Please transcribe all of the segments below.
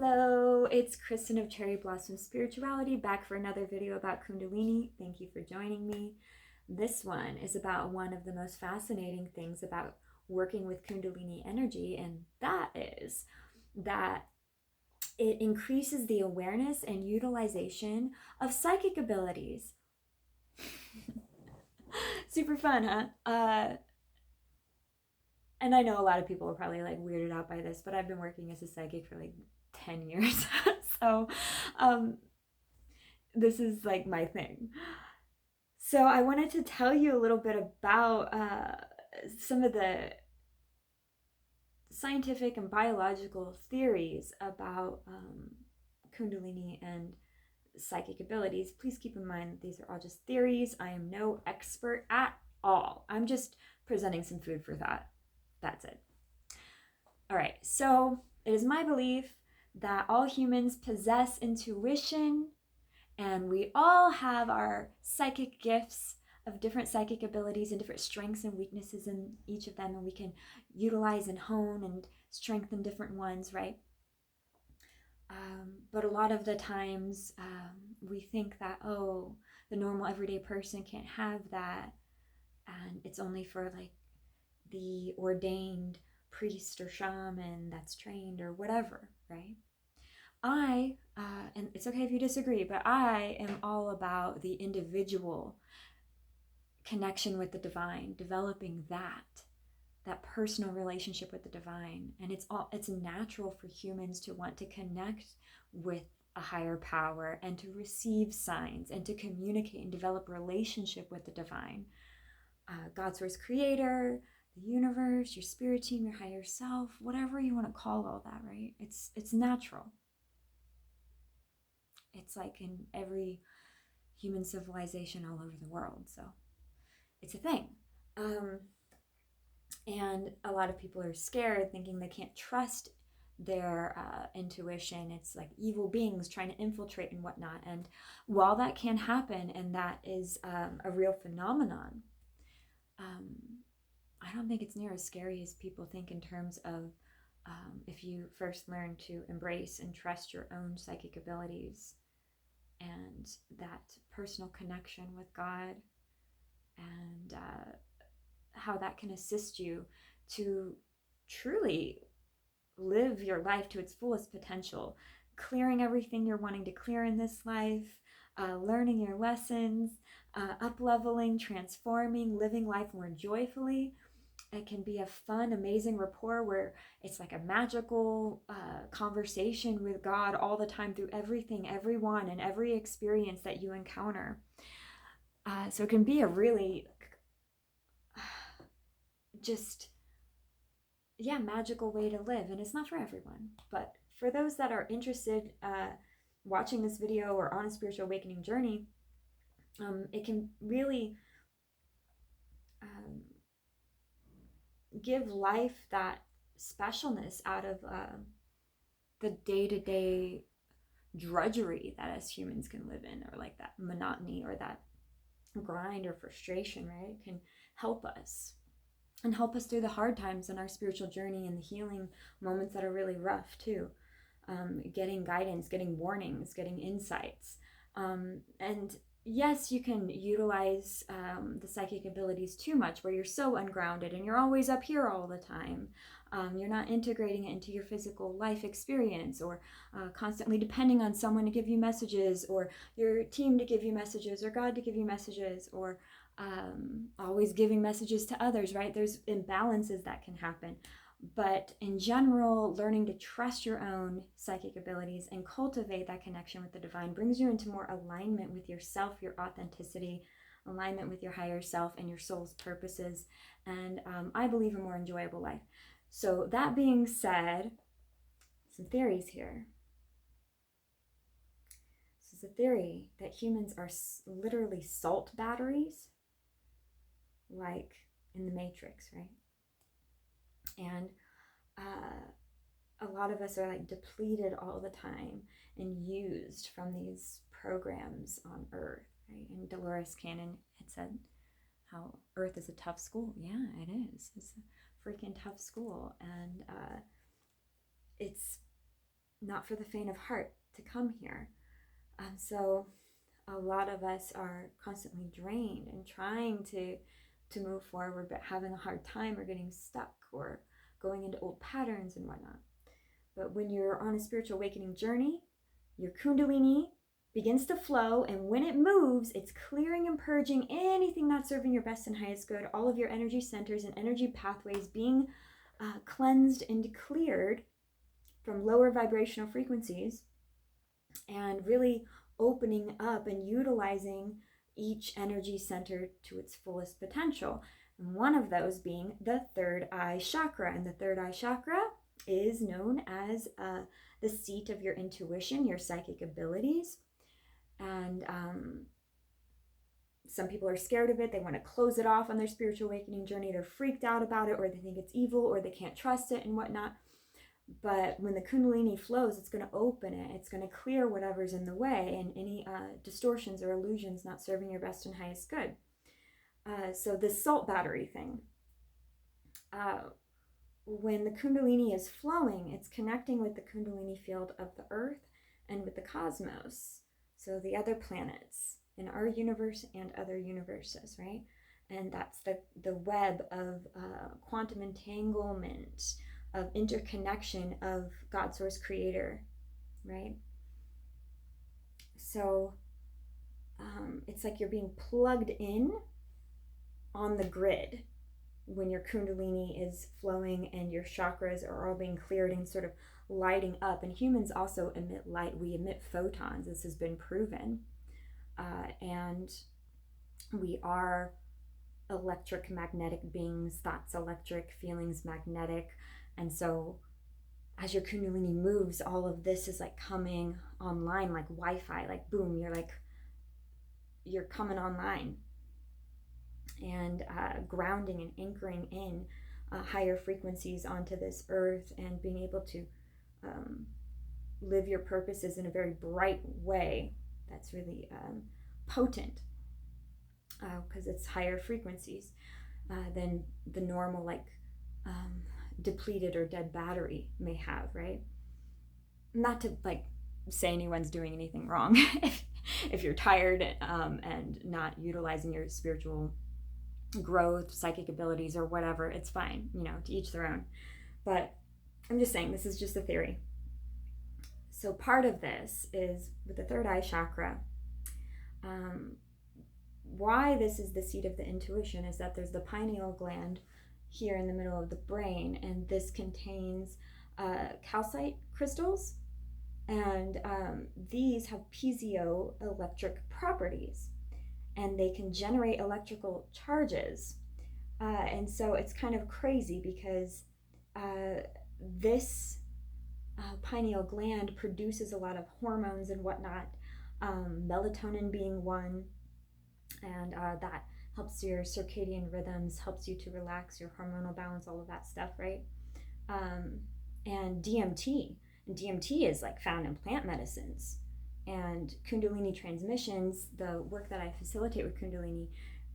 Hello, it's Kristen of Cherry Blossom Spirituality back for another video about Kundalini. Thank you for joining me. This one is about one of the most fascinating things about working with Kundalini energy, and that is that it increases the awareness and utilization of psychic abilities. Super fun, huh? And I know a lot of people are probably like weirded out by this, but I've been working as a psychic for like 10 years. So this is like my thing. So I wanted to tell you a little bit about some of the scientific and biological theories about Kundalini and psychic abilities. Please keep in mind that these are all just theories. I am no expert at all. I'm just presenting some food for thought. That's it. All right, so it is my belief that all humans possess intuition, and we all have our psychic gifts of different psychic abilities and different strengths and weaknesses in each of them, and we can utilize and hone and strengthen different ones, right? But a lot of the times we think that, oh, the normal everyday person can't have that, and it's only for like the ordained priest or shaman that's trained or whatever, right? And it's okay if you disagree, but I am all about the individual connection with the divine, developing that personal relationship with the divine. And it's natural for humans to want to connect with a higher power and to receive signs and to communicate and develop a relationship with the divine. God, source, creator, the universe, your spirit team, your higher self, whatever you want to call all that, right? It's natural. It's like in every human civilization all over the world. So it's a thing. And a lot of people are scared, thinking they can't trust their intuition. It's like evil beings trying to infiltrate and whatnot. And while that can happen, and that is a real phenomenon, I don't think it's near as scary as people think in terms of if you first learn to embrace and trust your own psychic abilities and that personal connection with God, and how that can assist you to truly live your life to its fullest potential, clearing everything you're wanting to clear in this life, learning your lessons, up-leveling, transforming, living life more joyfully. It can be a fun, amazing rapport where it's like a magical conversation with God all the time through everything, everyone, and every experience that you encounter. So it can be a really magical way to live. And it's not for everyone, but for those that are interested watching this video or on a spiritual awakening journey, it can really give life that specialness out of the day-to-day drudgery that as humans can live in, or like that monotony or that grind or frustration, right? It can help us and help us through the hard times in our spiritual journey and the healing moments that are really rough too. Getting guidance, getting warnings, getting insights. And yes, you can utilize the psychic abilities too much, where you're so ungrounded and you're always up here all the time. You're not integrating it into your physical life experience, or constantly depending on someone to give you messages, or your team to give you messages, or God to give you messages, or always giving messages to others, right? There's imbalances that can happen. But in general, learning to trust your own psychic abilities and cultivate that connection with the divine brings you into more alignment with yourself, your authenticity, alignment with your higher self and your soul's purposes, and I believe a more enjoyable life. So that being said, some theories here. This is a theory that humans are literally salt batteries, like in the Matrix, right? And a lot of us are like depleted all the time and used from these programs on Earth, right? And Dolores Cannon had said how Earth is a tough school. Yeah, it is. It's a freaking tough school. And it's not for the faint of heart to come here. So a lot of us are constantly drained and trying to move forward, but having a hard time or getting stuck or going into old patterns and whatnot. But when you're on a spiritual awakening journey, your Kundalini begins to flow, and when it moves, it's clearing and purging anything not serving your best and highest good, all of your energy centers and energy pathways being cleansed and cleared from lower vibrational frequencies, and really opening up and utilizing each energy center to its fullest potential. And one of those being the third eye chakra. And the third eye chakra is known as the seat of your intuition, your psychic abilities. And some people are scared of it. They want to close it off on their spiritual awakening journey. They're freaked out about it, or they think it's evil, or they can't trust it and whatnot. But when the Kundalini flows, it's going to open it. It's going to clear whatever's in the way and any distortions or illusions not serving your best and highest good. So this salt battery thing, when the Kundalini is flowing, it's connecting with the Kundalini field of the earth and with the cosmos. So the other planets in our universe and other universes, right? And that's the web of quantum entanglement, of interconnection of God Source Creator, right? So it's like you're being plugged in on the grid when your Kundalini is flowing and your chakras are all being cleared and sort of lighting up. And humans also emit light. We emit photons. This has been proven. And we are electric magnetic beings, thoughts electric, feelings magnetic. And so as your Kundalini moves, all of this is like coming online like Wi-Fi, like boom, you're coming online, and grounding and anchoring in higher frequencies onto this earth, and being able to live your purposes in a very bright way that's really potent, because it's higher frequencies than the normal like depleted or dead battery may have, right? Not to like say anyone's doing anything wrong if you're tired and not utilizing your spiritual growth, psychic abilities, or whatever, it's fine, to each their own. But I'm just saying, this is just a theory. So part of this is with the third eye chakra. Why this is the seat of the intuition is that there's the pineal gland here in the middle of the brain, and this contains calcite crystals, and these have piezoelectric properties, and they can generate electrical charges, and so it's kind of crazy because this pineal gland produces a lot of hormones and whatnot, melatonin being one, and that helps your circadian rhythms, helps you to relax, your hormonal balance, all of that stuff, right? And DMT. And DMT is like found in plant medicines. And Kundalini transmissions, the work that I facilitate with Kundalini,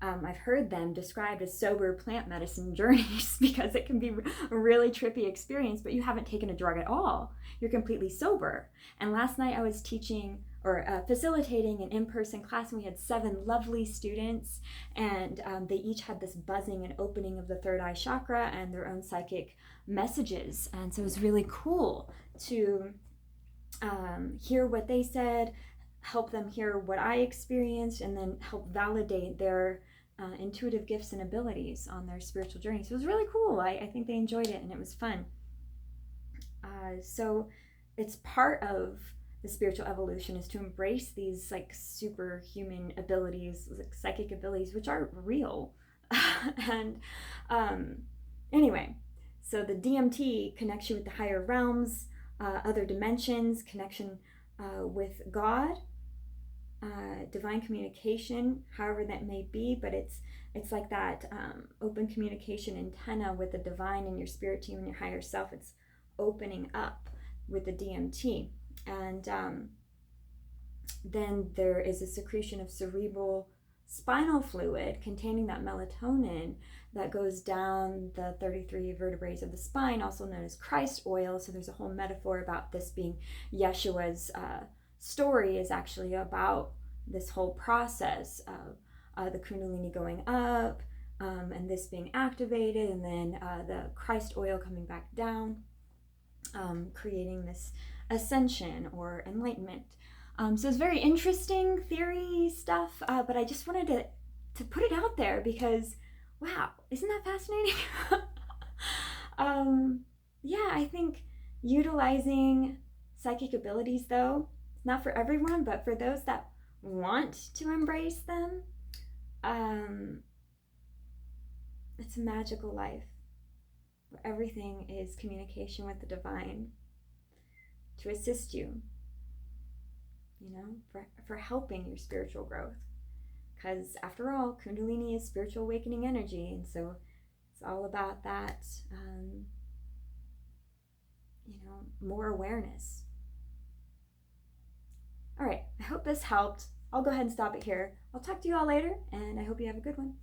I've heard them described as sober plant medicine journeys because it can be a really trippy experience, but you haven't taken a drug at all. You're completely sober. And last night I was teaching or facilitating an in-person class, and we had 7 lovely students, and they each had this buzzing and opening of the third eye chakra and their own psychic messages. And so it was really cool to hear what they said, help them hear what I experienced, and then help validate their intuitive gifts and abilities on their spiritual journey. So it was really cool. I think they enjoyed it, and it was fun. So it's part of the spiritual evolution is to embrace these like superhuman abilities, like psychic abilities, which are real. And anyway, so the DMT connects you with the higher realms, other dimensions, connection with God, divine communication, however that may be, but it's like that open communication antenna with the divine and your spirit team and your higher self. It's opening up with the DMT. And then there is a secretion of cerebral spinal fluid containing that melatonin that goes down the 33 vertebrae of the spine, also known as Christ oil. So there's a whole metaphor about this being Yeshua's story, is actually about this whole process of the Kundalini going up, and this being activated, and then the Christ oil coming back down, creating this ascension or enlightenment. So it's very interesting theory stuff, but I just wanted to put it out there because, wow, isn't that fascinating? Yeah, I think utilizing psychic abilities, though, not for everyone, but for those that want to embrace them, it's a magical life where everything is communication with the divine to assist you, for helping your spiritual growth. Because after all, Kundalini is spiritual awakening energy, and so it's all about that, more awareness. All right, I hope this helped. I'll go ahead and stop it here. I'll talk to you all later, and I hope you have a good one.